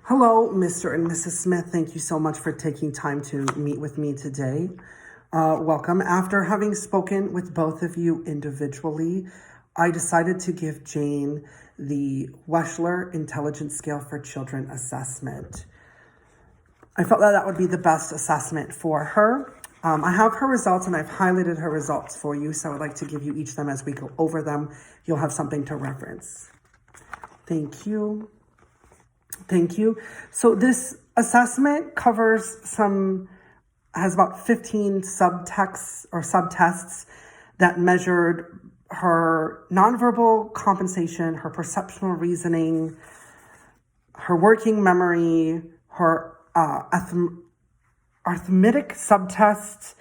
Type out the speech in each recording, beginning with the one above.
Hello, Mr. and Mrs. Smith. Thank you so much for taking time to meet with me today. Welcome. After having spoken with both of you individually, I decided to give Jane the Wechsler Intelligence Scale for Children assessment. I felt that would be the best assessment for her. I have her results and I've highlighted her results for you, so I'd like to give you each of them as we go over them. You'll have something to reference. Thank you. Thank you. So this assessment has about 15 subtexts or subtests that measured her nonverbal compensation, her perceptual reasoning, her working memory, her arithmetic subtests,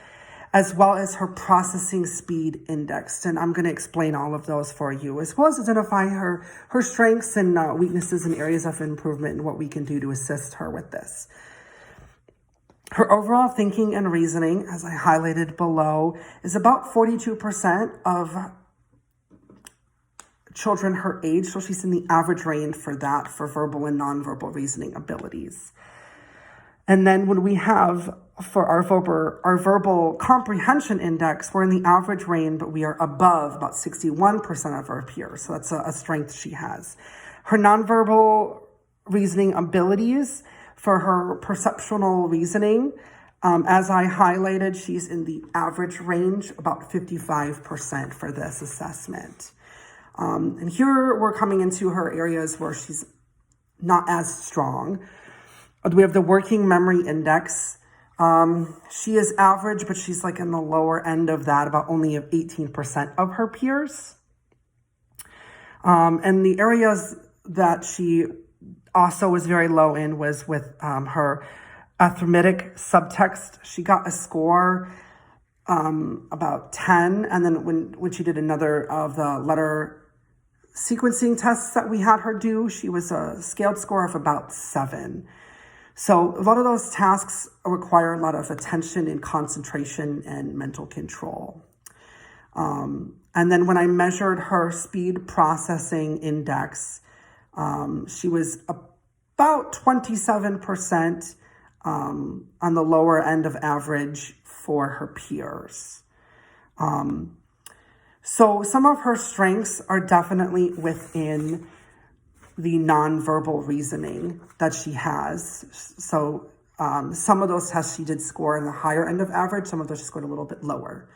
as well as her processing speed index. And I'm going to explain all of those for you, as well as identify her strengths and weaknesses and areas of improvement and what we can do to assist her with this. Her overall thinking and reasoning, as I highlighted below, is about 42% of children her age. So she's in the average range for that, for verbal and nonverbal reasoning abilities. And then when we have for our verbal comprehension index, we're in the average range, but we are above about 61% of our peers. So that's a strength she has. Her nonverbal reasoning abilities, for her perceptual reasoning, as I highlighted, she's in the average range, about 55% for this assessment. And here we're coming into her areas where she's not as strong. We have the working memory index. She is average, but she's like in the lower end of that, about only 18% of her peers. And the areas that she also was very low in was with her arithmetic subtext. She got a score about 10. And then when she did another of the letter sequencing tests that we had her do, she was a scaled score of about 7. So a lot of those tasks require a lot of attention and concentration and mental control. And then when I measured her speed processing index, she was about 27% on the lower end of average for her peers. So some of her strengths are definitely within the nonverbal reasoning that she has. So some of those tests she did score in the higher end of average. Some of those she scored a little bit lower.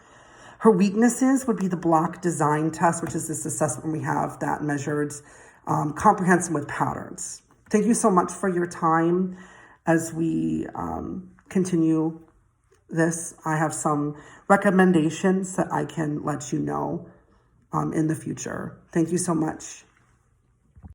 Her weaknesses would be the block design test, which is this assessment we have that measures comprehension with patterns. Thank you so much for your time as we continue this. I have some recommendations that I can let you know in the future. Thank you so much.